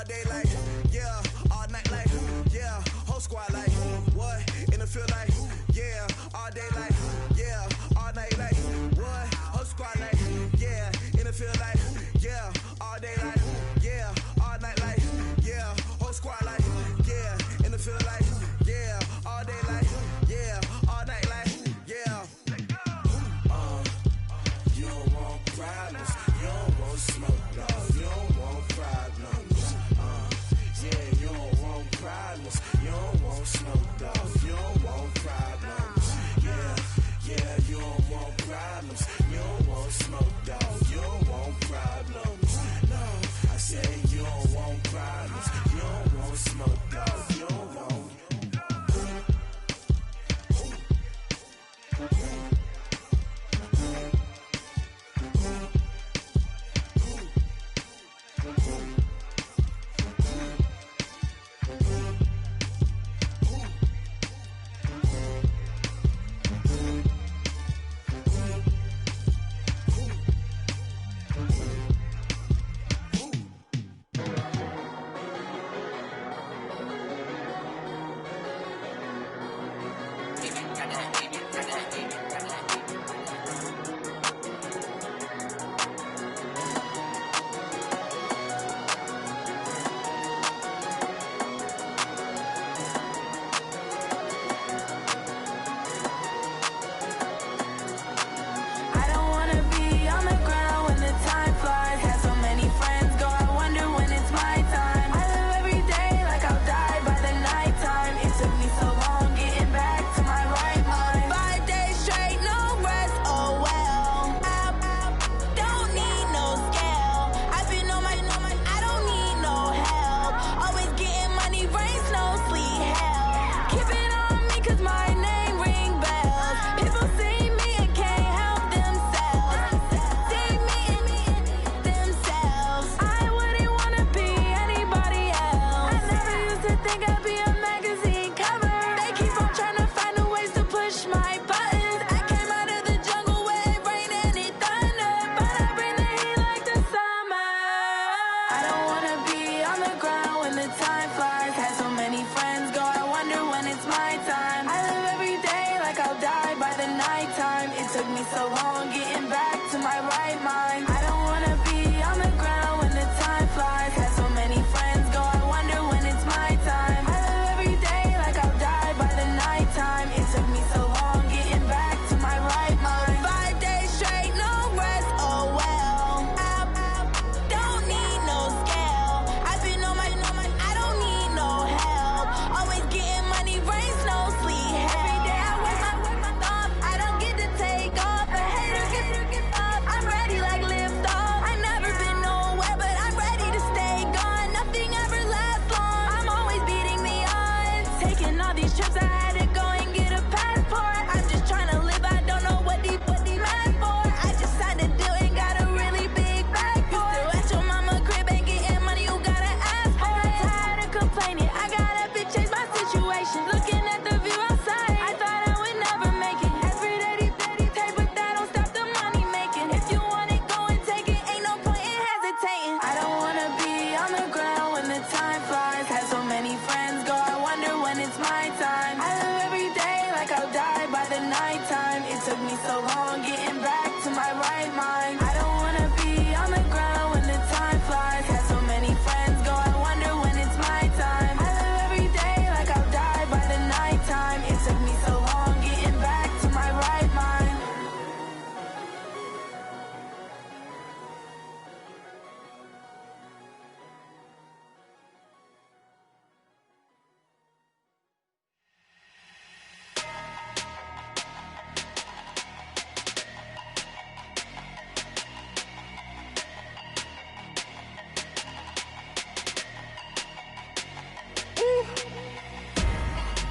all day like, yeah, all night like, yeah, whole squad like, what, in the field like, yeah, all day like, yeah, all night like, what, whole squad like, yeah, in the field like, yeah, all day like, yeah, all night like, yeah, whole squad like, yeah, in the field like, yeah, all day like, yeah, all night like, yeah. You don't want problems, you don't want smoke, dog, you don't want problems. Yeah, you don't want problems, you don't want smoke, dog, you don't want problems. Yeah, you don't want problems, you don't want smoke, dog, you don't want problems. No, I say you don't want problems, you don't want smoke, dog, you don't want.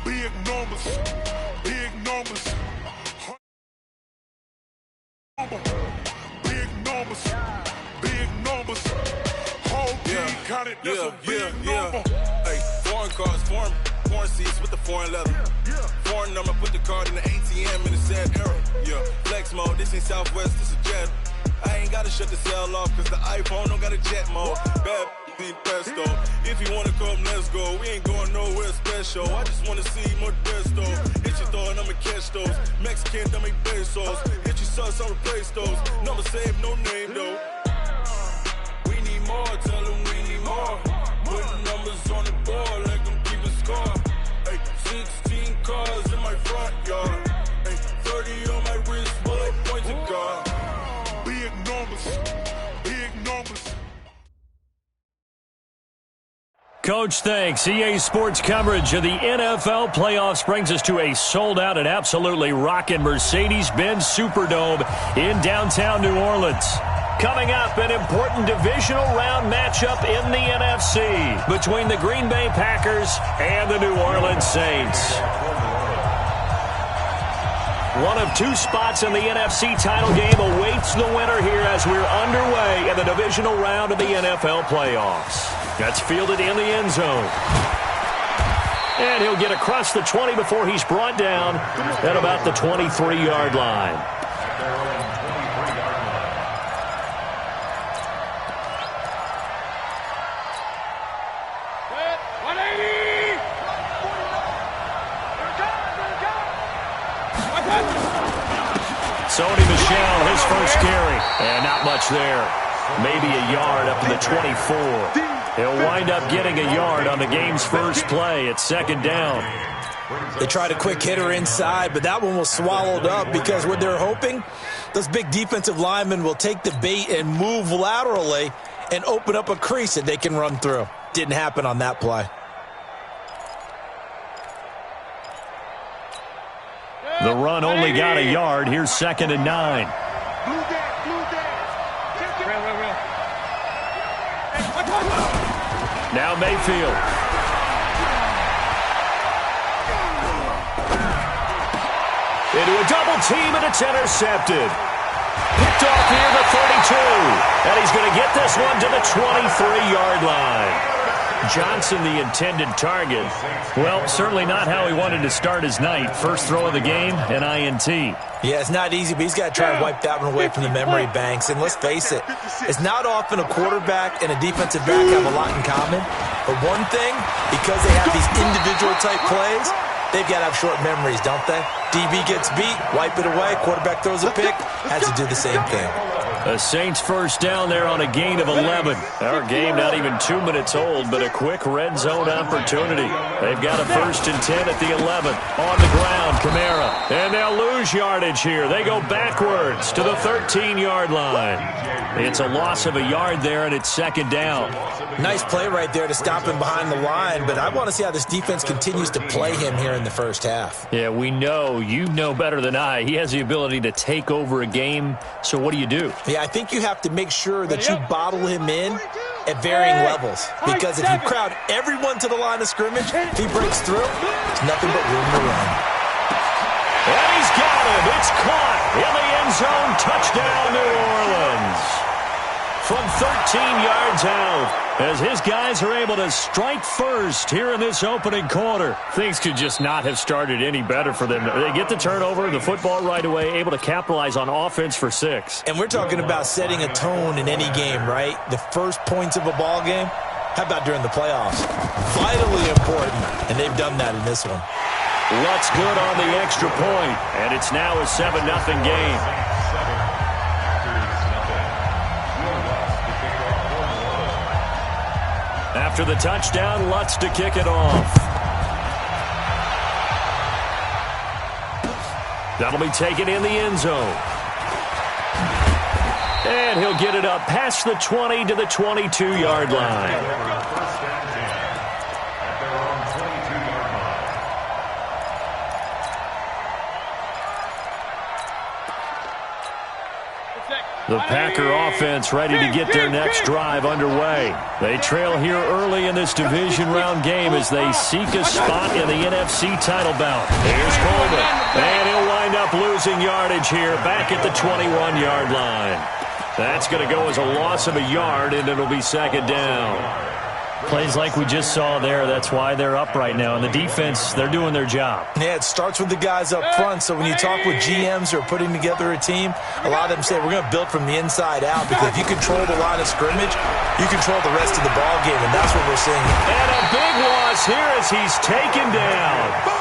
Big numbers, big numbers, big numbers. Whole team counted, that's a big number. Hey, foreign cars, foreign seats with the foreign leather. Foreign number, put the card in the ATM in the sad era. Yeah, flex mode, this ain't Southwest, this is Jet. I ain't gotta shut the cell off, cause the iPhone don't got a jet mode. Bad 16 pesto. If you wanna come, let's go. We ain't going nowhere special. I just wanna see more desto. Hit your throw and I'ma catch those. Mexican, dummy pesos. Hit your sauce, I'll replace those. Number save, no name though. We need more, tell them we need more. Putting numbers on the board, like them keep a score. Ay, 16 cars in my front yard. Ay, 30 on my wrist, bullet point to God. Big numbers. Big numbers. Coach, thanks. EA Sports coverage of the NFL playoffs brings us to a sold-out and absolutely rocking Mercedes-Benz Superdome in downtown New Orleans. Coming up, an important divisional round matchup in the NFC between the Green Bay Packers and the New Orleans Saints. One of two spots in the NFC title game awaits the winner here as we're underway in the divisional round of the NFL playoffs. That's fielded in the end zone. And he'll get across the 20 before he's brought down at about the 23-yard line. Sony Michel, his first carry. And not much there. Maybe a yard up to the 24. He'll wind up getting a yard on the game's first play. It's second down. They tried a quick hitter inside, but that one was swallowed up because what they're hoping, those big defensive linemen will take the bait and move laterally and open up a crease that they can run through. Didn't happen on that play. The run only got a yard. Here's second and 9. Now Mayfield. Into a double team, and it's intercepted. Picked off near the 32. And he's going to get this one to the 23-yard line. Johnson, the intended target. Well, certainly not how he wanted to start his night. First throw of the game, an INT. Yeah, it's not easy, but he's got to try to wipe that one away from the memory banks. And let's face it, it's not often a quarterback and a defensive back have a lot in common. But one thing, because they have these individual type plays, they've got to have short memories, don't they? DB gets beat, wipe it away, quarterback throws a pick, has to do the same thing. The Saints first down there on a gain of 11. Our game not even 2 minutes old, but a quick red zone opportunity. They've got a 1st and 10 at the 11. On the ground, Kamara. And they'll lose yardage here. They go backwards to the 13-yard line. It's a loss of a yard there, and it's second down. Nice play right there to stop him behind the line, but I want to see how this defense continues to play him here in the first half. Yeah, we know. You know better than I. He has the ability to take over a game, so what do? Yeah, I think you have to make sure that you bottle him in at varying levels. Because if you crowd everyone to the line of scrimmage, if he breaks through, there's nothing but room to run. And he's got him. It's caught in the end zone. Touchdown, New Orleans. From 13 yards out, as his guys are able to strike first here in this opening quarter. Things could just not have started any better for them. They get the turnover, the football right away, able to capitalize on offense for 6. And we're talking about setting a tone in any game, right? The first points of a ball game. How about during the playoffs? Vitally important, and they've done that in this one. Lutz good on the extra point, and it's now a 7-0 game. After the touchdown, Lutz to kick it off. That'll be taken in the end zone. And he'll get it up past the 20 to the 22-yard line. The Packer offense ready to get their next drive underway. They trail here early in this division round game as they seek a spot in the NFC title bout. Here's Coleman, and he'll wind up losing yardage here back at the 21-yard line. That's going to go as a loss of a yard, and it'll be second down. Plays like we just saw there. That's why they're up right now. And the defense, they're doing their job. Yeah, it starts with the guys up front. So when you talk with GMs who are putting together a team, a lot of them say we're going to build from the inside out, because if you control the line of scrimmage, you control the rest of the ball game, and that's what we're seeing. And a big loss here as he's taken down.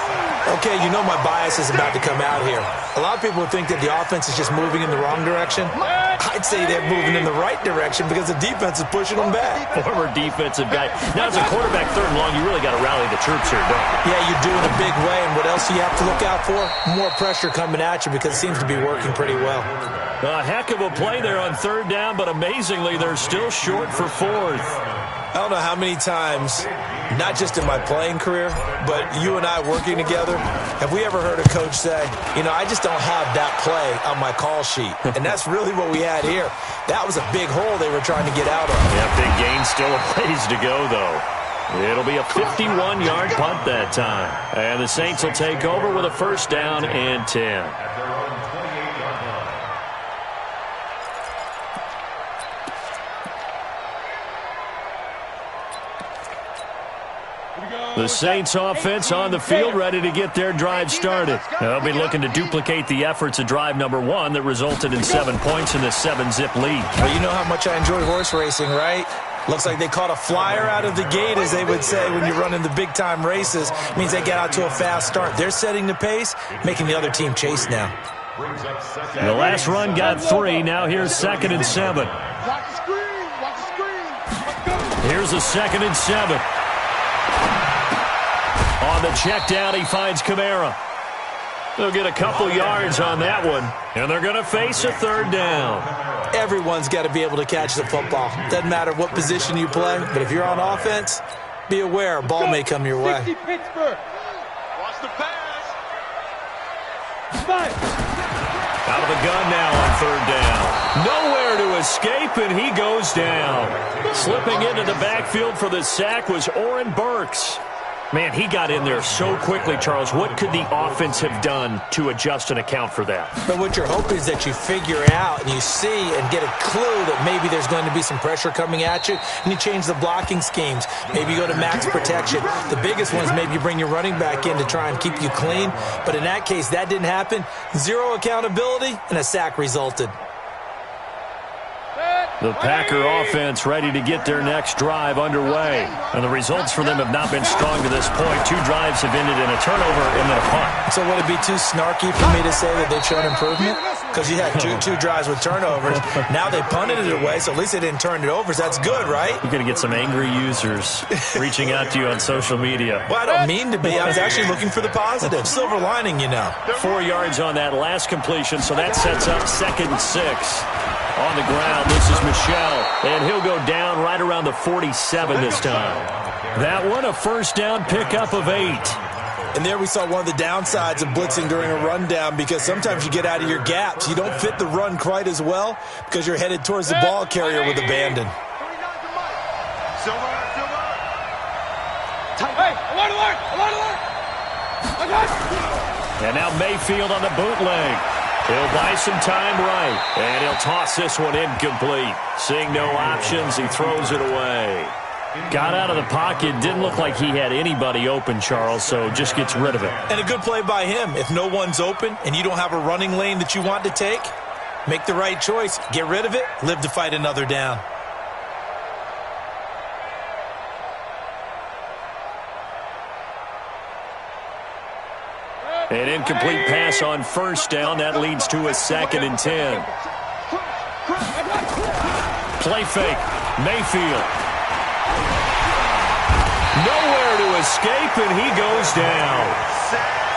Okay, you know my bias is about to come out here. A lot of people would think that the offense is just moving in the wrong direction. I'd say they're moving in the right direction because the defense is pushing them back. Former defensive guy. Now, as a quarterback, 3rd and long, you really got to rally the troops here, don't you? Yeah, you do in a big way. And what else do you have to look out for? More pressure coming at you, because it seems to be working pretty well. A heck of a play there on 3rd down, but amazingly, they're still short for 4th. I don't know how many times, not just in my playing career, but you and I working together, have we ever heard a coach say, you know, I just don't have that play on my call sheet. And that's really what we had here. That was a big hole they were trying to get out of. Yeah, big gain, still a ways to go, though. It'll be a 51-yard punt that time. And the Saints will take over with a 1st down and 10. The Saints offense on the field, ready to get their drive started. They'll be looking to duplicate the efforts of drive number 1 that resulted in 7 points in the 7-zip lead. Well, you know how much I enjoy horse racing, right? Looks like they caught a flyer out of the gate, as they would say when you're running the big-time races. It means they get out to a fast start. They're setting the pace, making the other team chase now. The last run got 3. Now here's 2nd and 7. Here's a 2nd and 7. On the check down, he finds Kamara. They'll get a couple yards on that one, and they're going to face a 3rd down. Everyone's got to be able to catch the football. Doesn't matter what position you play, but if you're on offense, be aware a ball may come your way. Watch the pass. Out of the gun now on 3rd down. Nowhere to escape, and he goes down. Slipping into the backfield for the sack was Oren Burks. Man, he got in there so quickly, Charles. What could the offense have done to adjust and account for that? But what you're hoping is that you figure out and you see and get a clue that maybe there's going to be some pressure coming at you, and you change the blocking schemes. Maybe you go to max protection. The biggest one is maybe you bring your running back in to try and keep you clean. But in that case, that didn't happen. 0 accountability, and a sack resulted. The Packer offense ready to get their next drive underway. And the results for them have not been strong to this point. 2 drives have ended in a turnover and then a punt. So would it be too snarky for me to say that they've shown improvement? Because you had two drives with turnovers. Now they punted it away, so at least they didn't turn it over. So that's good, right? You're going to get some angry users reaching out to you on social media. Well, I don't mean to be. I was actually looking for the positive. Silver lining, you know. 4 yards on that last completion, so that sets up 2nd and 6. On the ground, this is Michel, and he'll go down right around the 47 this time. That one, a 1st down pickup of 8. And there we saw one of the downsides of blitzing during a rundown, because sometimes you get out of your gaps. You don't fit the run quite as well because you're headed towards the ball carrier with abandon. And now Mayfield on the bootleg. He'll buy some time right, and he'll toss this one incomplete. Seeing no options, he throws it away. Got out of the pocket, didn't look like he had anybody open, Charles, so just gets rid of it. And a good play by him. If no one's open and you don't have a running lane that you want to take, make the right choice. Get rid of it, live to fight another down. An incomplete pass on 1st down. That leads to a 2nd and 10. Play fake. Mayfield. Nowhere to escape, and he goes down.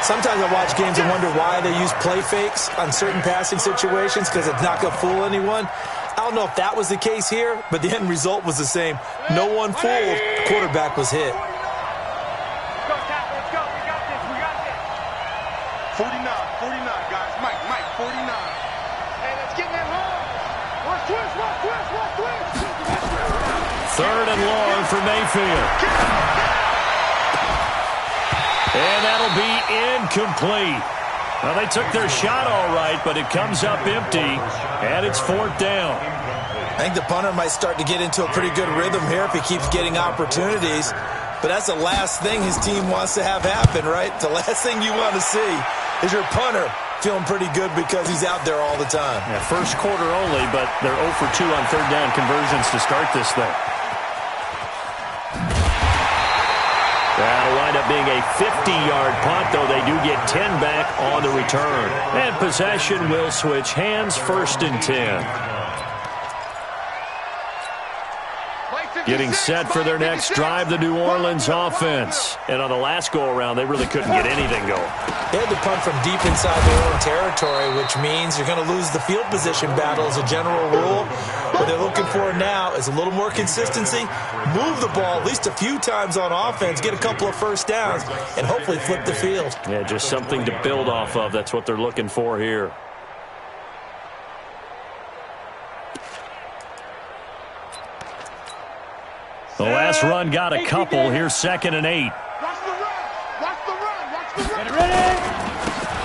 Sometimes I watch games and wonder why they use play fakes on certain passing situations, because it's not going to fool anyone. I don't know if that was the case here, but the end result was the same. No one fooled. The quarterback was hit. 49, guys. Mike, 49. Hey, let's get that home. Watch twist. 3rd and long for Mayfield. And that'll be incomplete. Well, they took their shot all right, but it comes up empty, and it's 4th down. I think the punter might start to get into a pretty good rhythm here if he keeps getting opportunities. But that's the last thing his team wants to have happen, right? The last thing you want to see is your punter feeling pretty good because he's out there all the time. Yeah, first quarter only, but they're 0 for 2 on 3rd down conversions to start this thing. That'll wind up being a 50-yard punt, though they do get 10 back on the return. And possession will switch hands, 1st and 10. Getting set for their next drive, the New Orleans offense. And on the last go-around, they really couldn't get anything going. They had to punt from deep inside their own territory, which means you're going to lose the field position battle as a general rule. What they're looking for now is a little more consistency, move the ball at least a few times on offense, get a couple of first downs, and hopefully flip the field. Yeah, just something to build off of. That's what they're looking for here. The last run got a couple. Here's 2nd and 8. Watch the run. Watch the run. Watch the run. Get ready.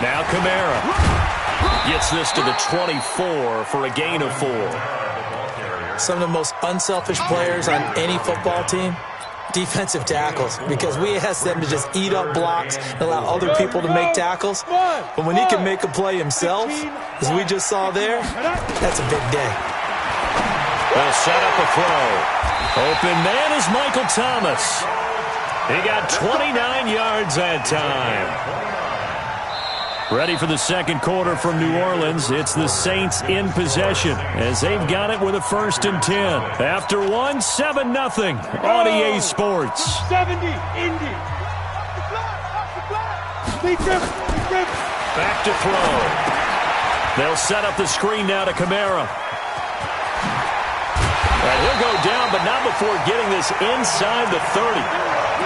Now Kamara gets this to the 24 for a gain of 4. Some of the most unselfish players on any football team, defensive tackles, because we ask them to just eat up blocks and allow other people to make tackles. But when he can make a play himself, as we just saw there, that's a big day. They'll set up a throw. Open man is Michael Thomas. He got 29 yards that time. Ready for the second quarter from New Orleans. It's the Saints in possession as they've got it with a 1st and 10. After 1, 7-0 on EA Sports. 70, Indy. Back to throw. They'll set up the screen now to Kamara. And he'll go down, but not before getting this inside the 30.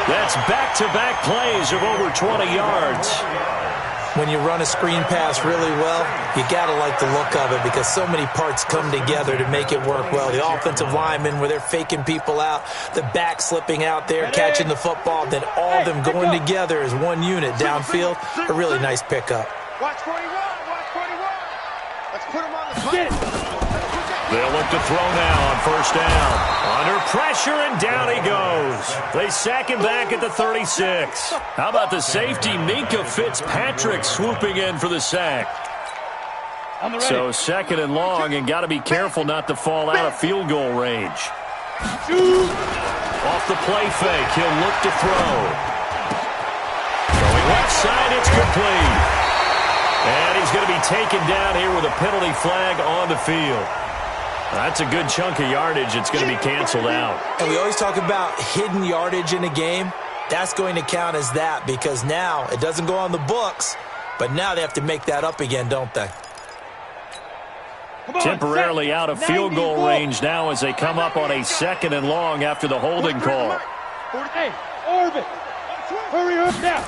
That's back-to-back plays of over 20 yards. When you run a screen pass really well, you got to like the look of it because so many parts come together to make it work well. The offensive linemen, where they're faking people out, the back slipping out there, catching the football, then all of them going together as one unit downfield. A really nice pickup. Watch 41. Watch 41. Let's put him on the plate. They'll look to throw now on 1st down. Under pressure, and down he goes. They sack him back at the 36. How about the safety, Minka Fitzpatrick, swooping in for the sack? So 2nd and long, and got to be careful not to fall out of field goal range. Off the play fake, he'll look to throw. Going left side, it's complete. And he's going to be taken down here with a penalty flag on the field. That's a good chunk of yardage. It's going to be canceled out. And we always talk about hidden yardage in a game. That's going to count as that because now it doesn't go on the books, but now they have to make that up again, don't they? Temporarily out of field goal range now as they come up on a 2nd and long after the holding call. Hey, Orbit, hurry up now.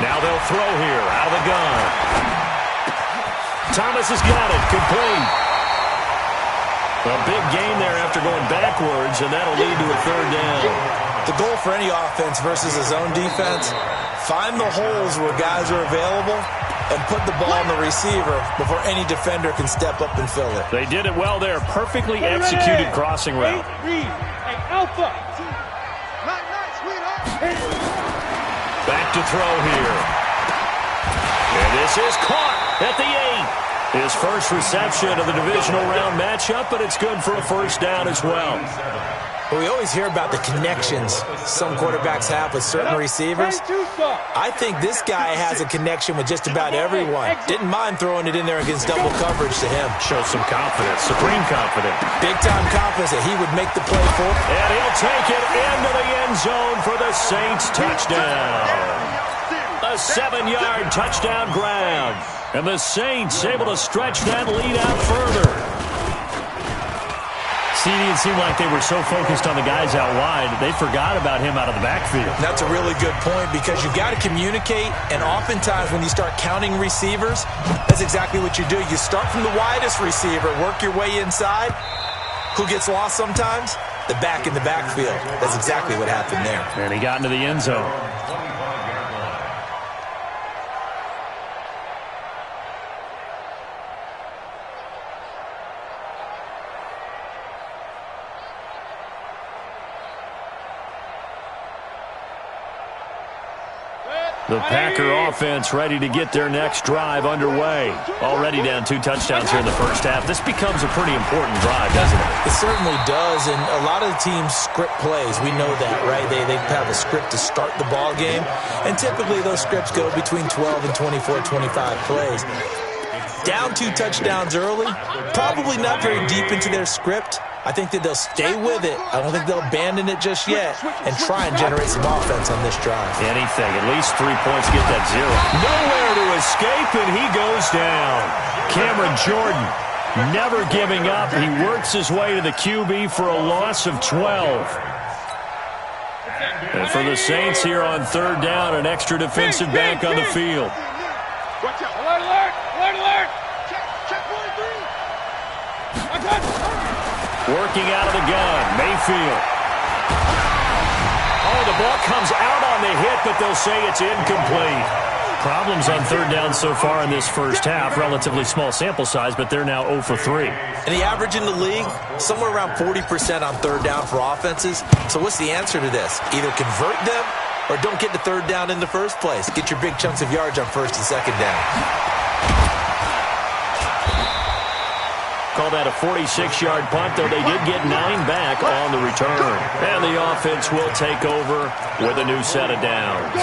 Now they'll throw here out of the gun. Thomas has got it, complete. A big gain there after going backwards, and that'll lead to a 3rd down. The goal for any offense versus his own defense, find the holes where guys are available and put the ball on the receiver before any defender can step up and fill it. They did it well there. Perfectly executed crossing route. Hey, Alpha. Back to throw here. And this is caught at the 8. His first reception of the divisional round matchup, but it's good for a 1st down as well. Well, we always hear about the connections some quarterbacks have with certain receivers. I think this guy has a connection with just about everyone. Didn't mind throwing it in there against double coverage to him. Shows some confidence, supreme confidence. Big-time confidence that he would make the play for. And he'll take it into the end zone for the Saints touchdown. A 7-yard touchdown grab. And the Saints able to stretch that lead out further. See, it seemed like they were so focused on the guys out wide, they forgot about him out of the backfield. That's a really good point because you've got to communicate, and oftentimes when you start counting receivers, that's exactly what you do. You start from the widest receiver, work your way inside. Who gets lost sometimes? The back in the backfield. That's exactly what happened there. And he got into the end zone. The Packer offense ready to get their next drive underway. Already down 2 touchdowns here in the first half. This becomes a pretty important drive, doesn't it? It certainly does, and a lot of the teams script plays. We know that, right? They have a script to start the ball game, and typically those scripts go between 12 and 24, 25 plays. Down 2 touchdowns early, probably not very deep into their script. I think that they'll stay with it. I don't think they'll abandon it just yet and try and generate some offense on this drive. Anything. At least 3 points, get that 0. Nowhere to escape, and he goes down. Cameron Jordan never giving up. He works his way to the QB for a loss of 12. And for the Saints here on 3rd down, an extra defensive back on the field. Watch out. Alert, alert, alert, alert. Check 43. Working out of the gun, Mayfield. Oh, the ball comes out on the hit, but they'll say it's incomplete. Problems on 3rd down so far in this first half. Relatively small sample size, but they're now 0 for 3. And the average in the league, somewhere around 40% on 3rd down for offenses. So what's the answer to this? Either convert them or don't get to 3rd down in the first place. Get your big chunks of yards on 1st and 2nd down. Call that a 46-yard punt, though they did get 9 back on the return. And the offense will take over with a new set of downs.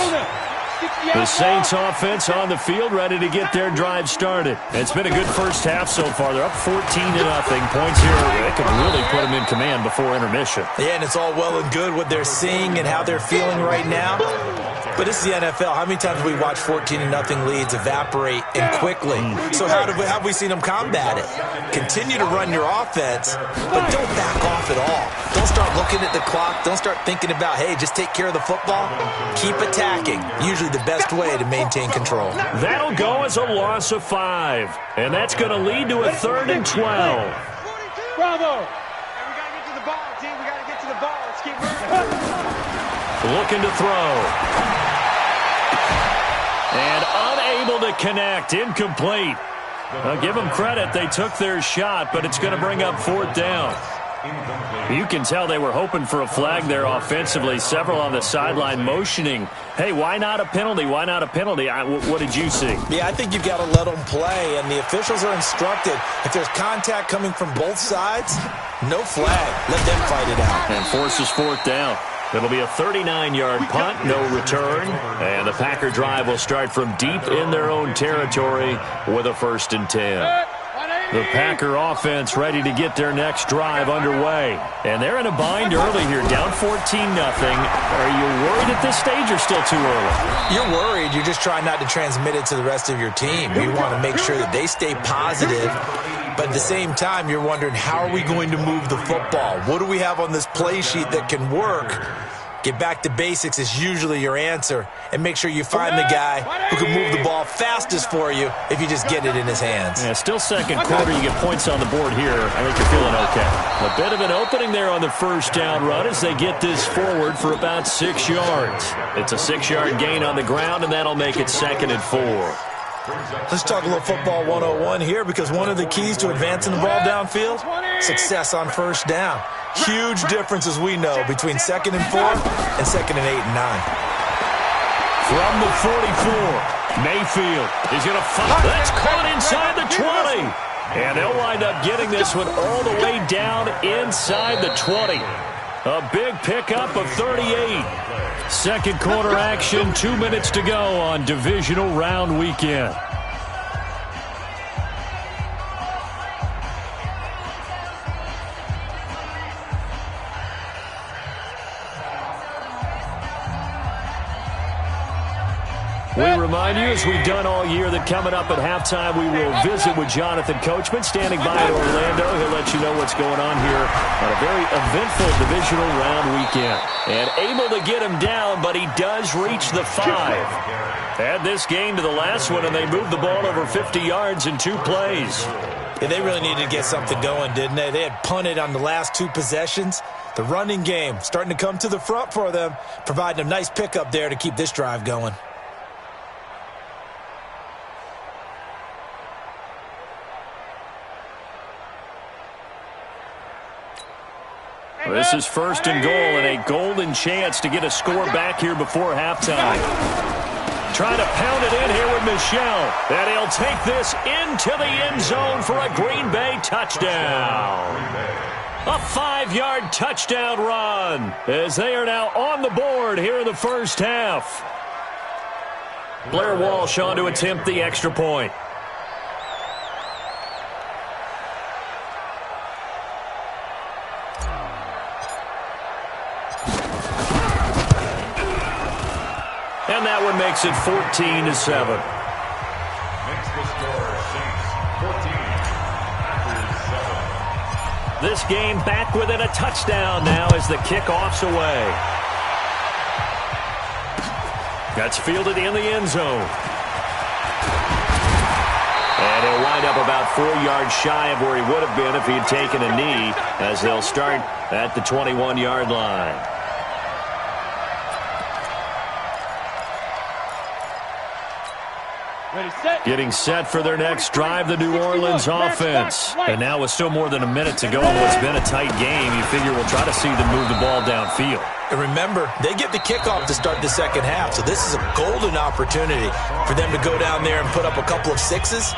The Saints offense on the field, ready to get their drive started. It's been a good first half so far. They're up 14-0. Points here, they could really put them in command before intermission. Yeah, and it's all well and good what they're seeing and how they're feeling right now. But this is the NFL. How many times have we watched 14-0 leads evaporate and quickly? So how have we seen them combat it? Continue to run your offense, but don't back off at all. Don't start looking at the clock. Don't start thinking about, hey, just take care of the football. Keep attacking. Usually the best way to maintain control. That'll go as a loss of 5. And that's going to lead to a 3rd and 12. Bravo. And we got to get to the ball, team. We got to get to the ball. Let's keep moving. Looking to throw. And unable to connect. Incomplete. I'll give them credit. They took their shot, but it's going to bring up 4th down. You can tell they were hoping for a flag there offensively. Several on the sideline motioning, hey, why not a penalty? Why not a penalty? What did you see? Yeah, I think you've got to let them play, and the officials are instructed. If there's contact coming from both sides, no flag. Let them fight it out. And forces 4th down. It'll be a 39-yard punt, no return. And the Packer drive will start from deep in their own territory with a 1st and 10. The Packer offense ready to get their next drive underway. And they're in a bind early here, down 14-0. Are you worried at this stage or still too early? You're worried. You're just trying not to transmit it to the rest of your team. You want to make sure that they stay positive. But at the same time, you're wondering, how are we going to move the football? What do we have on this play sheet that can work? Get back to basics is usually your answer. And make sure you find the guy who can move the ball fastest for you if you just get it in his hands. Yeah, still 2nd quarter. You get points on the board here. I think you're feeling okay. A bit of an opening there on the 1st down run as they get this forward for about 6 yards. It's a 6-yard gain on the ground, and that'll make it 2nd and 4. Let's talk a little football 101 here, because one of the keys to advancing the ball downfield, success on 1st down. Huge difference, as we know, between 2nd and 4 and 2nd and 8 and 9. From the 44, Mayfield is going to fight. That's caught inside the 20. And they'll wind up getting this one all the way down inside the 20. A big pickup of 38. 2nd quarter action, 2 minutes to go on divisional round weekend. We remind you, as we've done all year, that coming up at halftime, we will visit with Jonathan Coachman, standing by in Orlando. He'll let you know what's going on here on a very eventful divisional round weekend. And able to get him down, but he does reach the 5. Add this game to the last one, and they moved the ball over 50 yards in 2 plays. Yeah, they really needed to get something going, didn't they? They had punted on the last 2 possessions. The running game starting to come to the front for them, providing a nice pickup there to keep this drive going. This is 1st and goal, and a golden chance to get a score back here before halftime. trying to pound it in here with Michel. And he'll take this into the end zone for a Green Bay touchdown. A 5-yard touchdown run as they are now on the board here in the first half. Blair Walsh on to attempt the extra point. And that one makes it 14-7. Makes the score Saints 14. This game back within a touchdown now as the kickoff's away. That's fielded in the end zone. And he'll wind up about 4 yards shy of where he would have been if he had taken a knee, as they'll start at the 21-yard line. Getting set for their next drive, the New Orleans offense. And now with still more than a minute to go in what's been a tight game, you figure we'll try to see them move the ball downfield. And remember, they get the kickoff to start the second half, so this is a golden opportunity for them to go down there and put up a couple of sixes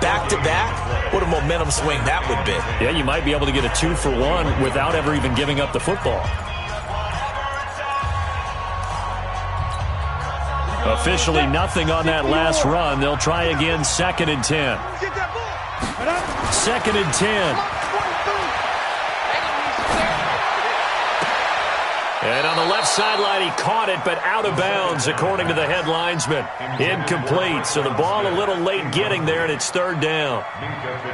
back-to-back. What a momentum swing that would be. Yeah, you might be able to get a 2-for-1 without ever even giving up the football. Officially nothing on that last run. They'll try again, 2nd and 10. 2nd and 10. And on the left sideline, he caught it, but out of bounds, according to the head linesman. Incomplete, so the ball a little late getting there, and it's 3rd down.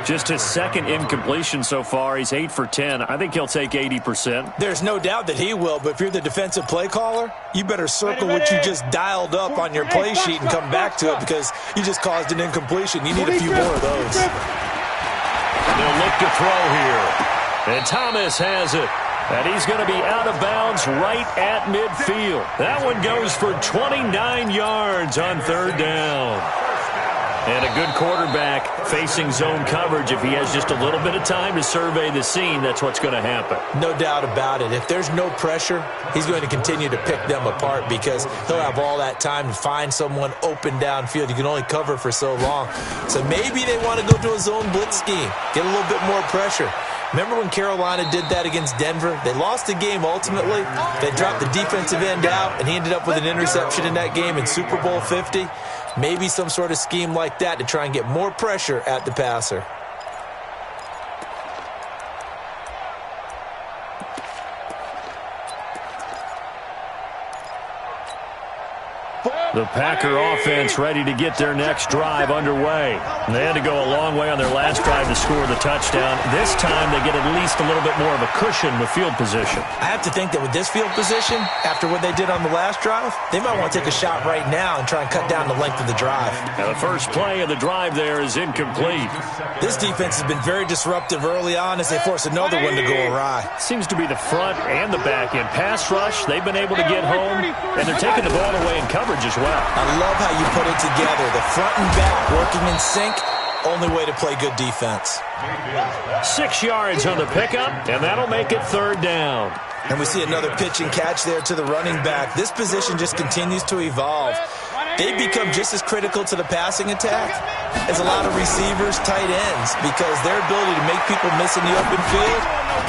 Just his 2nd incompletion so far. He's 8 for 10. I think he'll take 80%. There's no doubt that he will, but if you're the defensive play caller, you better circle what you just dialed up on your play sheet and come back to it, because you just caused an incompletion. You need a few more of those. They'll look to throw here. And Thomas has it. And he's going to be out of bounds right at midfield. That one goes for 29 yards on 3rd down. And a good quarterback facing zone coverage. If he has just a little bit of time to survey the scene, that's what's going to happen. No doubt about it. If there's no pressure, he's going to continue to pick them apart because he'll have all that time to find someone open downfield. You can only cover for so long. So maybe they want to go to a zone blitz scheme, get a little bit more pressure. Remember when Carolina did that against Denver? They lost the game ultimately. They dropped the defensive end out, and he ended up with an interception in that game in Super Bowl 50. Maybe some sort of scheme like that to try and get more pressure at the passer. The Packer offense ready to get their next drive underway. And they had to go a long way on their last drive to score the touchdown. This time they get at least a little bit more of a cushion with field position. I have to think that with this field position, after what they did on the last drive, they might want to take a shot right now and try and cut down the length of the drive. Now the first play of the drive there is incomplete. This defense has been very disruptive early on as they force another one to go awry. Seems to be the front and the back end. Pass rush, they've been able to get home, and they're taking the ball away in coverage as well. I love how you put it together. The front and back working in sync. Only way to play good defense. 6 yards on the pickup, and that'll make it 3rd down. And we see another pitch and catch there to the running back. This position just continues to evolve. They become just as critical to the passing attack as a lot of receivers, tight ends, because their ability to make people miss in the open field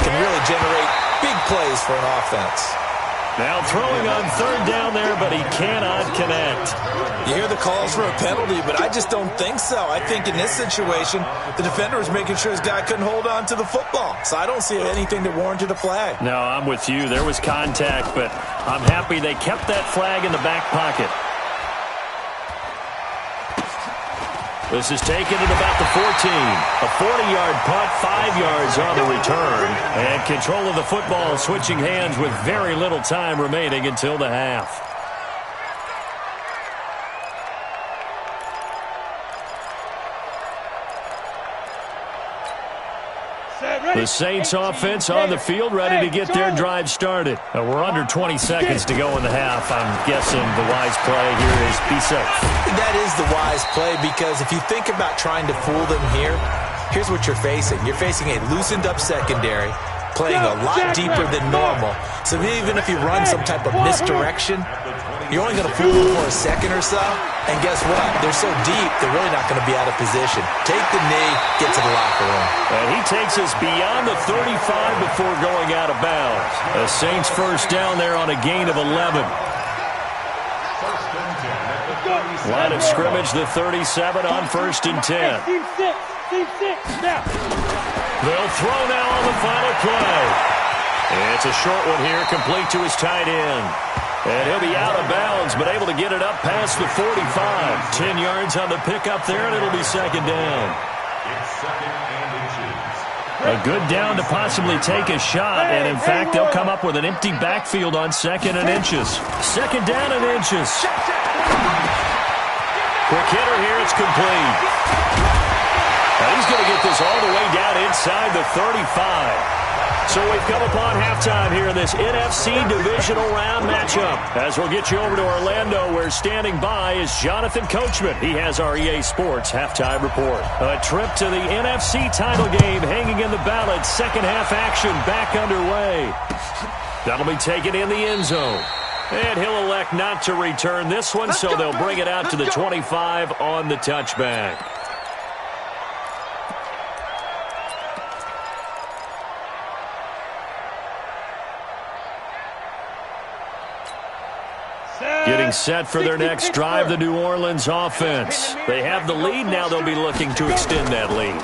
can really generate big plays for an offense. Now throwing on 3rd down there, but he cannot connect. You hear the calls for a penalty, but I just don't think so. I think in this situation, the defender was making sure his guy couldn't hold on to the football. So I don't see anything that warranted a flag. No, I'm with you. There was contact, but I'm happy they kept that flag in the back pocket. This is taken at about the 14. A 40-yard punt, 5 yards on the return. And control of the football switching hands with very little time remaining until the half. The Saints offense on the field ready to get their drive started. We're under 20 seconds to go in the half. I'm guessing the wise play here is be safe. That is the wise play because if you think about trying to fool them here, here's what you're facing. You're facing a loosened up secondary. playing a lot deeper than normal. So even if you run some type of misdirection, you're only going to fool them for a second or so. And guess what? They're so deep, they're really not going to be out of position. Take the knee, get to the locker room. And he takes us beyond the 35 before going out of bounds. The Saints first down there on a gain of 11. Line of scrimmage, the 37 on 1st and 10. They'll throw now on the final play. It's a short one here, complete to his tight end. And he'll be out of bounds, but able to get it up past the 45. 10 yards on the pickup there, and it'll be second down. A good down to possibly take a shot, and in fact, they'll come up with an empty backfield on 2nd and inches. Second down and inches. Quick hitter here, it's complete. Now he's going to get this all the way down inside the 35. So we've come upon halftime here in this NFC Divisional Round matchup. As we'll get you over to Orlando, where standing by is Jonathan Coachman. He has our EA Sports halftime report. A trip to the NFC title game hanging in the balance. Second half action back underway. That'll be taken in the end zone. And he'll elect not to return this one, so they'll bring it out to the 25 on the touchback. Getting set for their next drive, the New Orleans offense. They have the lead. Now they'll be looking to extend that lead.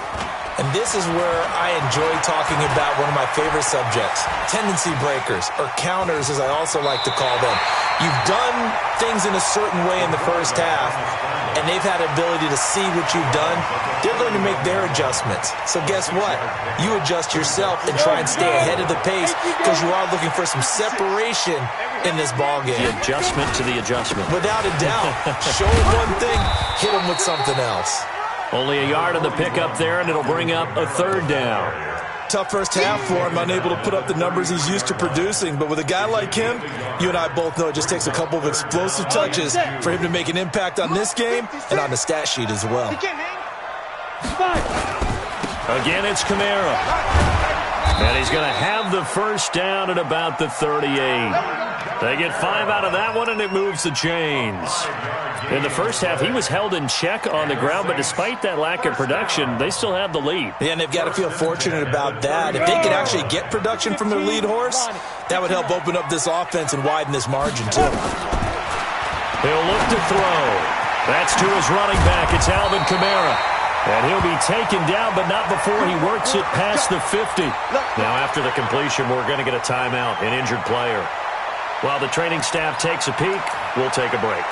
And this is where I enjoy talking about one of my favorite subjects, tendency breakers, or counters as I also like to call them. You've done things in a certain way in the first half, and they've had the ability to see what you've done. They're going to make their adjustments. So guess what? You adjust yourself and try and stay ahead of the pace because you are looking for some separation in this ballgame. The adjustment to the adjustment. Without a doubt. Show them one thing, hit them with something else. Only a yard on the pickup there, and it'll bring up a third down. Tough first half for him, unable to put up the numbers he's used to producing. But with a guy like him, you and I both know it just takes a couple of explosive touches for him to make an impact on this game and on the stat sheet as well. Again, it's Kamara. And he's going to have the first down at about the 38. They get 5 out of that one, and it moves the chains. In the first half, he was held in check on the ground, but despite that lack of production, they still have the lead. Yeah, and they've got to feel fortunate about that. If they could actually get production from their lead horse, that would help open up this offense and widen this margin, too. He'll look to throw. That's to his running back. It's Alvin Kamara. And he'll be taken down, but not before he works it past the 50. Now, after the completion, we're going to get a timeout, an injured player. While the training staff takes a peek, we'll take a break.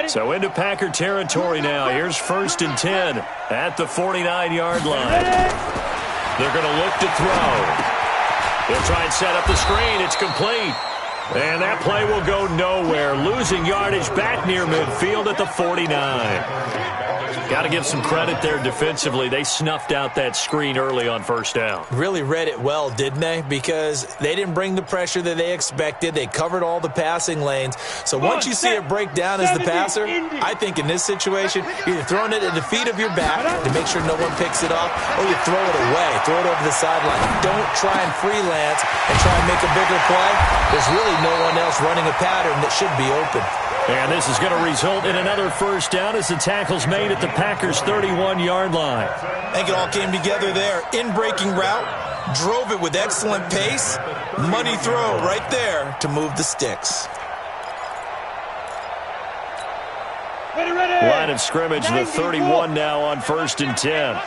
So into Packer territory now. Here's 1st and 10 at the 49-yard line. They're going to look to throw. They'll try and set up the screen. It's complete. And that play will go nowhere. Losing yardage back near midfield at the 49. Got to give some credit there defensively. They snuffed out that screen early on first down. Really read it well, didn't they? Because they didn't bring the pressure that they expected. They covered all the passing lanes. So once you see it break down as the passer, I think in this situation, you're either throwing it at the feet of your back to make sure no one picks it up, or you throw it away, throw it over the sideline. Don't try and freelance and try and make a bigger play. There's really no one else running a pattern that should be open. And this is going to result in another first down as the tackle's made at the Packers' 31-yard line. I think it all came together there. In-breaking route, drove it with excellent pace. Money throw right there to move the sticks. Line of scrimmage, the 31 now on 1st and 10.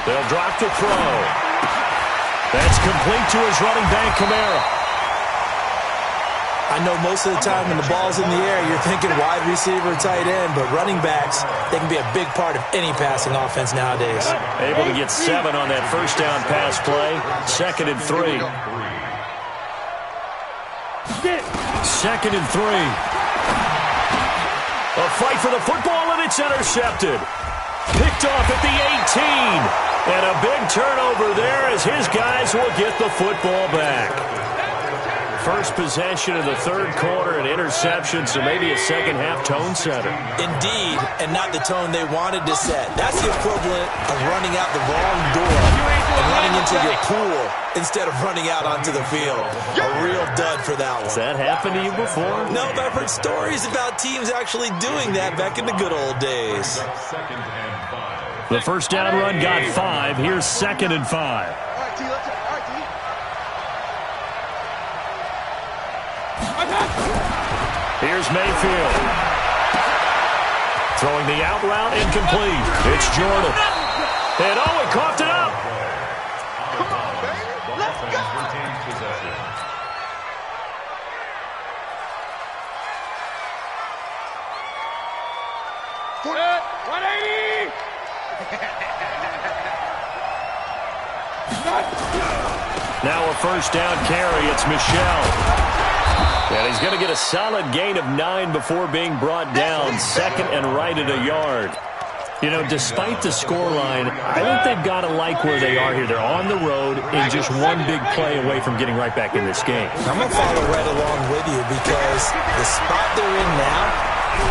They'll drop to throw. That's complete to his running back, Kamara. I know most of the time when the ball's in the air, you're thinking wide receiver, tight end, but running backs, they can be a big part of any passing offense nowadays. Able to get 7 on that first down pass play. 2nd and 3. 2nd and 3. A fight for the football, and it's intercepted. Picked off at the 18. And a big turnover there as his guys will get the football back. First possession of the third quarter, an interception, so maybe a second-half tone setter. Indeed, and not the tone they wanted to set. That's the equivalent of running out the wrong door and running into your pool instead of running out onto the field. A real dud for that one. Has that happened to you before? No, but I've heard stories about teams actually doing that back in the good old days. The first down run got 5. Here's 2nd and 5. All right, T, let's go. All right, T. Here's Mayfield. Throwing the out route, incomplete. It's Jordan. And he coughed it up. Come on, baby. Let's go. Retains possession. Good. 180. Now a first down carry. It's Michel. And he's going to get a solid gain of 9 before being brought down. 2nd and right at a yard. You know, despite the scoreline, I think they've got to like where they are here. They're on the road and just one big play away from getting right back in this game. I'm going to follow right along with you because the spot they're in now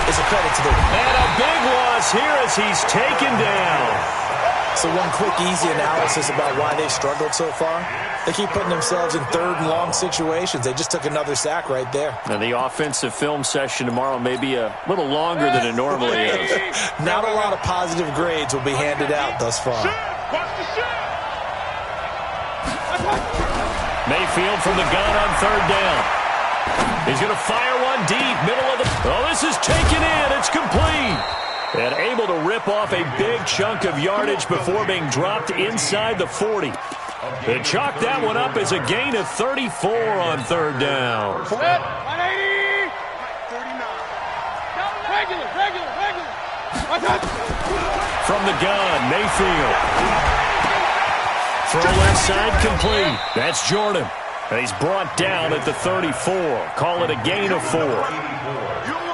is a credit to them. And a big loss here as he's taken down. So one quick, easy analysis about why they've struggled so far. They keep putting themselves in 3rd and long situations. They just took another sack right there. Now, the offensive film session tomorrow may be a little longer than it normally is. Not a lot of positive grades will be handed out thus far. Mayfield from the gun on 3rd down. He's going to fire one deep, middle of the... Oh, this is taken in. It's complete. And able to rip off a big chunk of yardage before being dropped inside the 40. They chalk that one up as a gain of 34 on 3rd down. 180. 39. Regular. From the gun, Mayfield. Throw left side complete. That's Jordan. And he's brought down at the 34. Call it a gain of 4.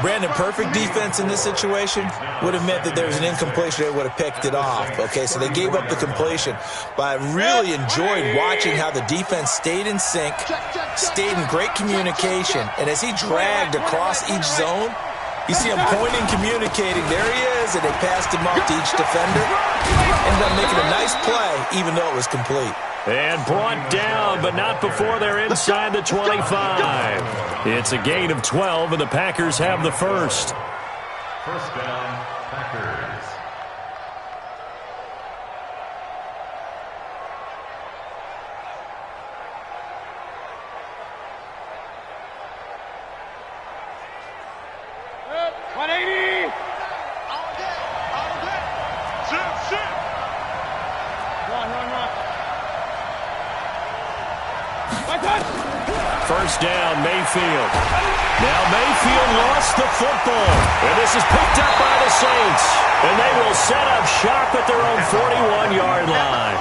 Brandon, perfect defense in this situation would have meant that there was an incompletion. They would have picked it off. Okay, so they gave up the completion. But I really enjoyed watching how the defense stayed in sync, stayed in great communication. And as he dragged across each zone, you see him pointing, communicating. There he is, and they passed him off to each defender. Ended up making a nice play, even though it was complete. And brought down, but not before they're inside the 25. It's a gain of 12, and the Packers have the first. First down, Packers. First down, Mayfield. Now Mayfield lost the football. And this is picked up by the Saints. And they will set up shop at their own 41-yard line.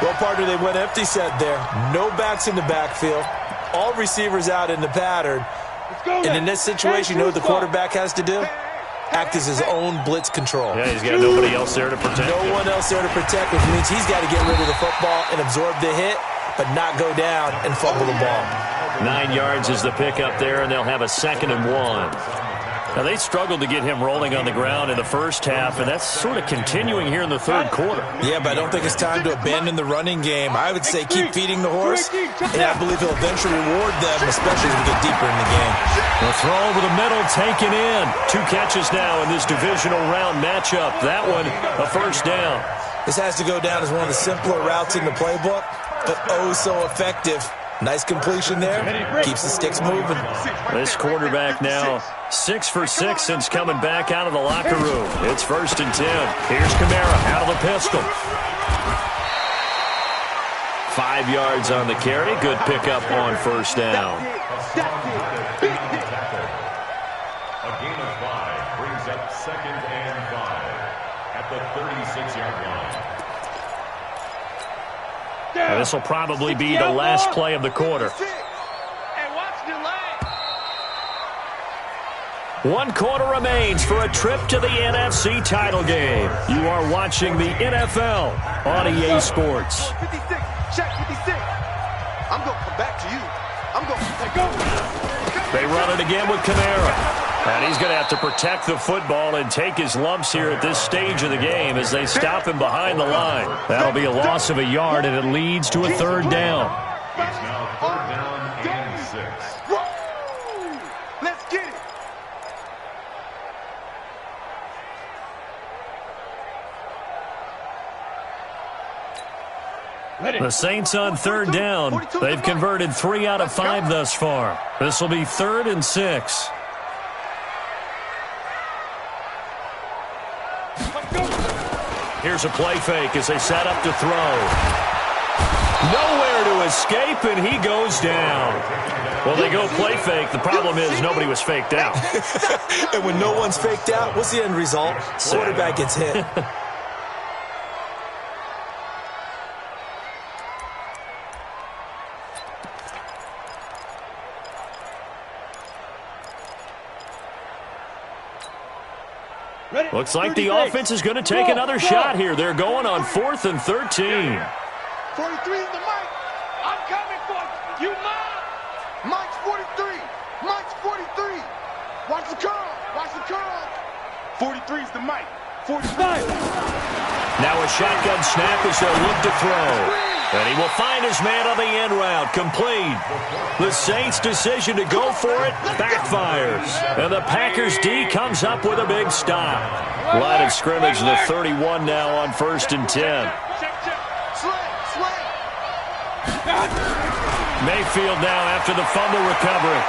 Well, partner, they went empty set there. No backs in the backfield. All receivers out in the pattern. And in this situation, you know what the quarterback has to do? Act as his own blitz control. Yeah, he's got nobody else there to protect him. No one else there to protect, which means he's got to get rid of the football and absorb the hit, but not go down and fumble the ball. 9 yards is the pickup there, and they'll have a 2nd and 1. Now, they struggled to get him rolling on the ground in the first half, and that's sort of continuing here in the third quarter. Yeah, but I don't think it's time to abandon the running game. I would say keep feeding the horse, and I believe he'll eventually reward them, especially as we get deeper in the game. The throw over the middle, taken in. 2 catches now in this divisional round matchup. That one, a first down. This has to go down as one of the simpler routes in the playbook, but oh so effective. Nice completion there. Keeps the sticks moving. This quarterback now 6 for 6 since coming back out of the locker room. It's 1st and 10. Here's Kamara out of the pistol. 5 yards on the carry. Good pickup on first down. A gain of 5 brings up 2nd and 5 at the 36-yard line. This will probably be the last play of the quarter. 1 quarter remains for a trip to the NFC title game. You are watching the NFL on EA Sports. 56, check 56. I'm going to come back to you. I'm going to go. They run it again with Kamara. And he's going to have to protect the football and take his lumps here at this stage of the game as they stop him behind the line. That'll be a loss of a yard, and it leads to a 3rd down. It's now 3rd down and 6. Woo! Let's get it. The Saints on 3rd down. They've converted 3 out of 5 thus far. This will be 3rd and 6. Here's a play fake as they set up to throw. Nowhere to escape, and he goes down. Well, they go play fake. The problem is nobody was faked out. And when no one's faked out, what's the end result? Quarterback gets hit. Looks like the offense is going to take another shot here. They're going on 4th and 13. 43 is the mic. I'm coming for you. You mine. Mike's 43. Mike's 43. Watch the curl. Watch the curl. 43 is the mic. 45. Now a shotgun snap as they'll look to throw. And he will find his man on the end route. Complete. The Saints' decision to go for it backfires. And the Packers D comes up with a big stop. Line of scrimmage, the 31 now on 1st and 10. Mayfield now after the fumble recovery.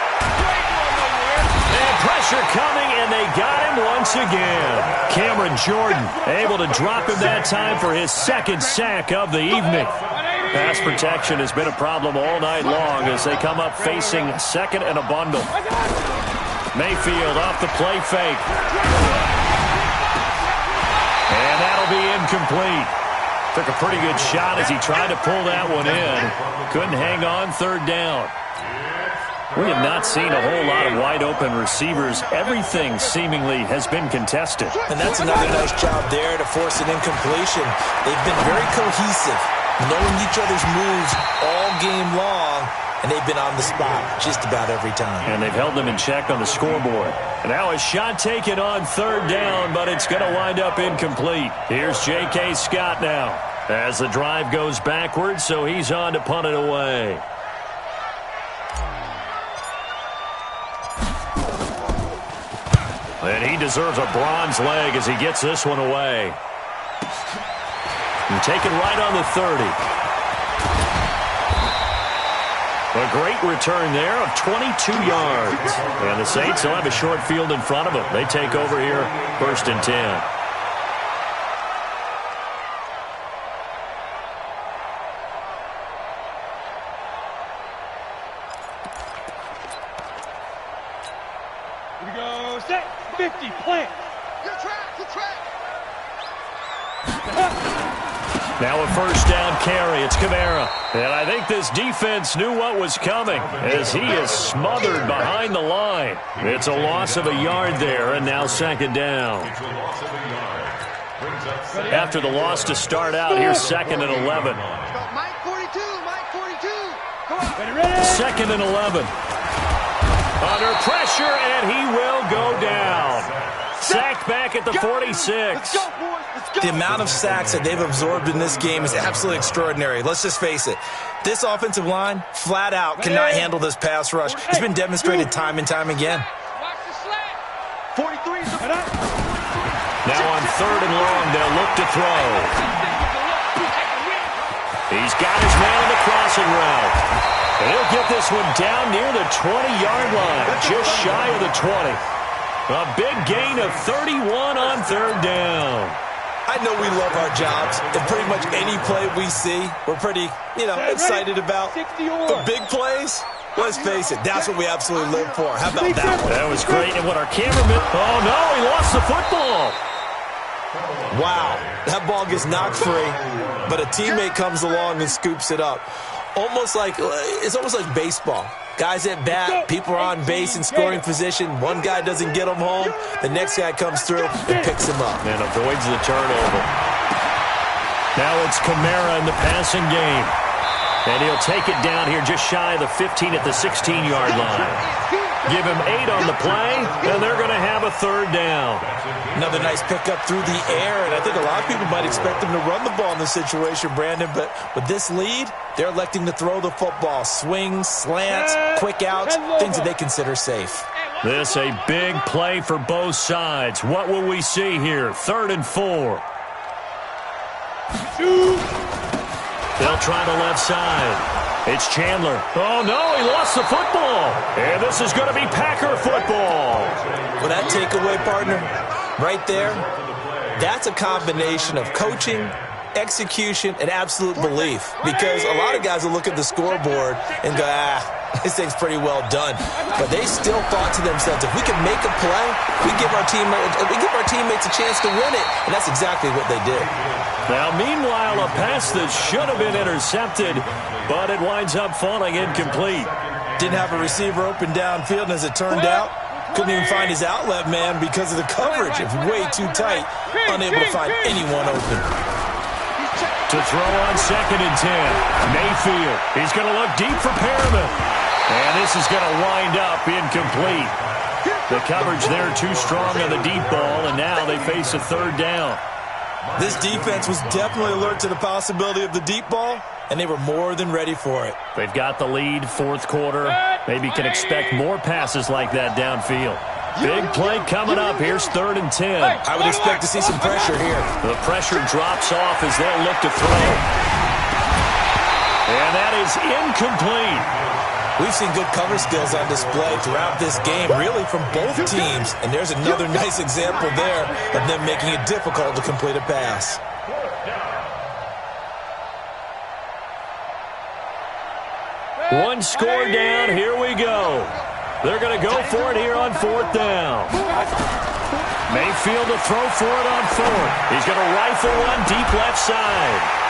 And pressure coming, and they got him once again. Cameron Jordan able to drop him that time for his 2nd sack of the evening. Pass protection has been a problem all night long as they come up facing 2nd and a bundle. Mayfield off the play fake. And that'll be incomplete. Took a pretty good shot as he tried to pull that one in. Couldn't hang on 3rd down. We have not seen a whole lot of wide-open receivers. Everything seemingly has been contested. And that's another nice job there to force an incompletion. They've been very cohesive, knowing each other's moves all game long, and they've been on the spot just about every time. And they've held them in check on the scoreboard. And now a shot taken on 3rd down, but it's going to wind up incomplete. Here's J.K. Scott now as the drive goes backwards, so he's on to punt it away. And he deserves a bronze leg as he gets this one away. And taken right on the 30. A great return there of 22 yards. And the Saints will have a short field in front of them. They take over here 1st and 10. Here we go. Set. 50. Plant. Your track. Your track. Now a 1st down carry. It's Kamara. And I think this defense knew what was coming as he is smothered behind the line. It's a loss of a yard there, and now 2nd down. After the loss to start out, here's 2nd and 11. Mike 42. Mike 42. Come on. 2nd and 11. Under pressure, and he will go down. Sacked back at the 46. Let's go, boys. Let's go. The amount of sacks that they've absorbed in this game is absolutely extraordinary. Let's just face it. This offensive line, flat out, cannot handle this pass rush. It's been demonstrated time and time again. Watch the slant. 43. Now on 3rd and long, they'll look to throw. He's got his man on the crossing route. And he'll get this one down near the 20-yard line, just shy of the 20. A big gain of 31 on 3rd down. I know we love our jobs, and pretty much any play we see, we're pretty, excited about. But big plays, let's face it, that's what we absolutely live for. How about that one? That was great. And what our cameraman... Oh, no, he lost the football. Wow, that ball gets knocked free, but a teammate comes along and scoops it up. It's almost like baseball. Guys at bat, people are on base in scoring position. One guy doesn't get him home. The next guy comes through and picks him up. And avoids the turnover. Now it's Kamara in the passing game. And he'll take it down here just shy of the 15 at the 16-yard line. Give him 8 on the play, and they're going to have a third down. Another nice pickup through the air, and I think a lot of people might expect them to run the ball in this situation, Brandon, but with this lead, they're electing to throw the football. Swings, slants, quick outs, things that they consider safe. This a big play for both sides. What will we see here? 3rd and 4. They'll try the left side. It's Chandler. Oh, no, he lost the football. And this is going to be Packer football. Well, that takeaway, partner, right there, that's a combination of coaching, execution, and absolute belief. Because a lot of guys will look at the scoreboard and go, this thing's pretty well done. But they still thought to themselves, if we can make a play, we give our teammates a chance to win it. And that's exactly what they did. Now, meanwhile, a pass that should have been intercepted, but it winds up falling incomplete. Didn't have a receiver open downfield, and as it turned out, couldn't even find his outlet man because of the coverage. It was way too tight, unable to find anyone open. To throw on 2nd and 10. Mayfield. He's going to look deep for Perriman. And this is going to wind up incomplete. The coverage there too strong on the deep ball, and now they face a 3rd down. This defense was definitely alert to the possibility of the deep ball, and they were more than ready for it. They've got the lead, 4th quarter. Maybe can expect more passes like that downfield. Big play coming up. Here's 3rd and 10. I would expect to see some pressure here. The pressure drops off as they'll look to throw. And that is incomplete. We've seen good cover skills on display throughout this game, really from both teams. And there's another nice example there of them making it difficult to complete a pass. One score down. Here we go. They're going to go for it here on 4th down. Mayfield to throw for it on 4th. He's going to rifle one deep left side.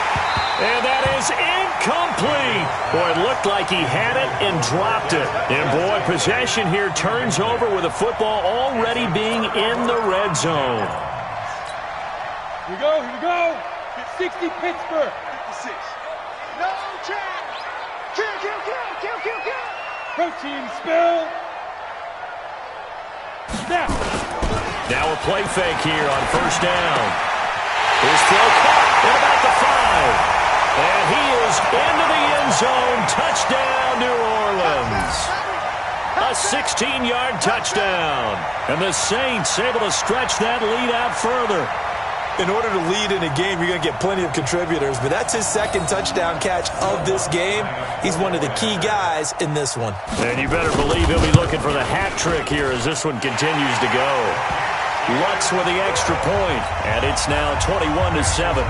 And that is incomplete. Boy, it looked like he had it and dropped it. And boy, possession here turns over with the football already being in the red zone. Here we go. 60 Pittsburgh. 56. No chance. Kill. Protein spill. Snap. Now a play fake here on 1st down. His throw caught at about the 5. And he is into the end zone. Touchdown, New Orleans. A 16-yard touchdown. And the Saints able to stretch that lead out further. In order to lead in a game, you're going to get plenty of contributors. But that's his 2nd touchdown catch of this game. He's one of the key guys in this one. And you better believe he'll be looking for the hat trick here as this one continues to go. Lutz with the extra point. And it's now 21-7.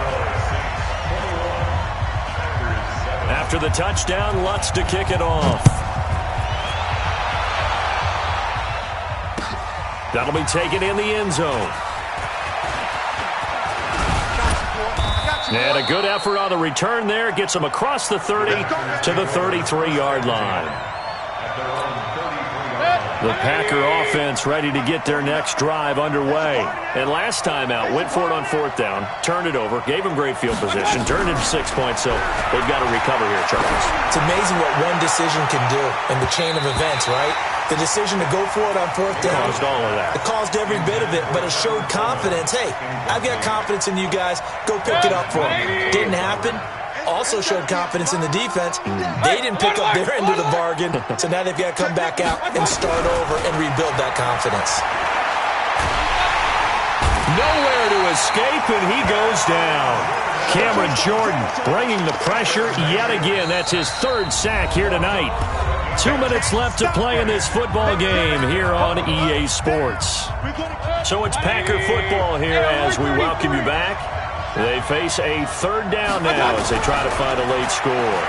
After the touchdown, Lutz to kick it off. That'll be taken in the end zone. And a good effort on the return there. Gets him across the 30 to the 33-yard line. The Packer offense ready to get their next drive underway. And last time out, went for it on 4th down, turned it over, gave them great field position, turned it to 6 points, so they've got to recover here, Charles. It's amazing what one decision can do in the chain of events, right? The decision to go for it on 4th down. Caused all of that. It caused every bit of it, but it showed confidence. Hey, I've got confidence in you guys. Go pick it up for them. Didn't happen. Also showed confidence in the defense. They didn't pick up their end of the bargain, so now they've got to come back out and start over and rebuild that confidence. Nowhere to escape, and he goes down. Cameron Jordan bringing the pressure yet again. That's his 3rd sack here tonight. 2 minutes left to play in this football game here on EA Sports. So it's Packer football here as we welcome you back. They face a 3rd down now as they try to find a late score.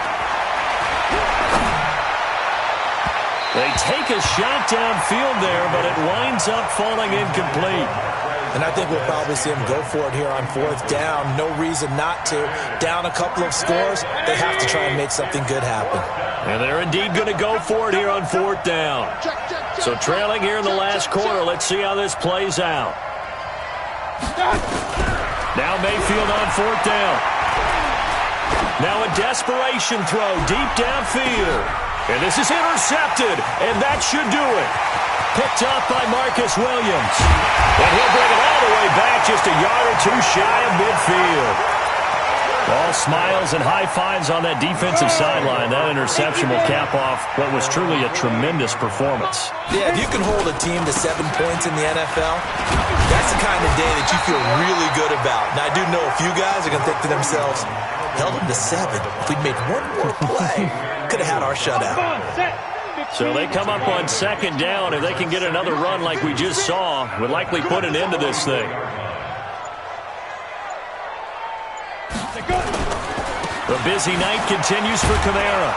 They take a shot downfield there, but it winds up falling incomplete. And I think we'll probably see them go for it here on 4th down. No reason not to. Down a couple of scores, they have to try and make something good happen. And they're indeed going to go for it here on 4th down. So trailing here in the last quarter. Let's see how this plays out. Now Mayfield on 4th down. Now a desperation throw deep downfield. And this is intercepted, and that should do it. Picked up by Marcus Williams. And he'll bring it all the way back just a yard or two shy of midfield. All smiles and high fives on that defensive sideline. That interception will cap off what was truly a tremendous performance. Yeah, if you can hold a team to 7 points in the NFL, that's the kind of day that you feel really good about. Now, I do know a few guys are going to think to themselves, held them to 7. If we'd made one more play, could have had our shutout. So they come up on 2nd down. If they can get another run like we just saw, would likely put an end to this thing. The busy night continues for Kamara.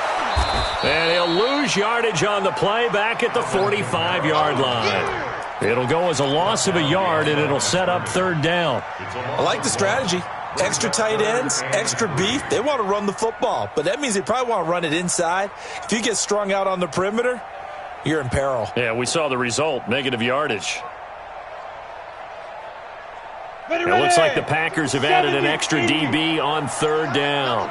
And he'll lose yardage on the play back at the 45-yard line. It'll go as a loss of a yard, and it'll set up 3rd down. I like the strategy. Extra tight ends, extra beef. They want to run the football, but that means they probably want to run it inside. If you get strung out on the perimeter, you're in peril. Yeah, we saw the result, negative yardage. It looks like the Packers have added an extra DB on 3rd down.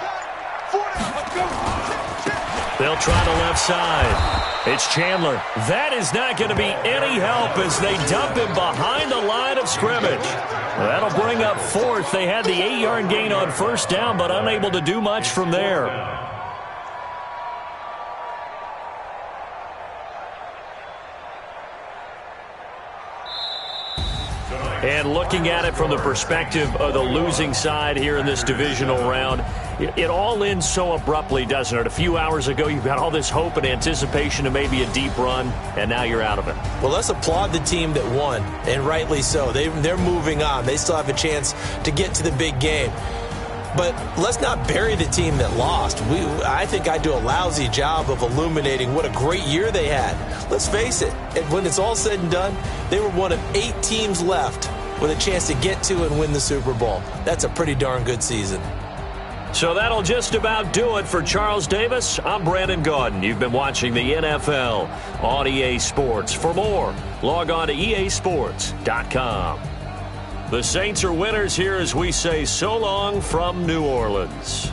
They'll try the left side. It's Chandler. That is not going to be any help as they dump him behind the line of scrimmage. That'll bring up 4th. They had the 8-yard gain on 1st down, but unable to do much from there. And looking at it from the perspective of the losing side here in this divisional round, it all ends so abruptly, doesn't it? A few hours ago, you've got all this hope and anticipation of maybe a deep run, and now you're out of it. Well, let's applaud the team that won, and rightly so. They're moving on. They still have a chance to get to the big game. But let's not bury the team that lost. I think I do a lousy job of illuminating what a great year they had. Let's face it, when it's all said and done, they were one of 8 teams left with a chance to get to and win the Super Bowl. That's a pretty darn good season. So that'll just about do it for Charles Davis. I'm Brandon Gaudin. You've been watching the NFL on EA Sports. For more, log on to easports.com. The Saints are winners here as we say so long from New Orleans.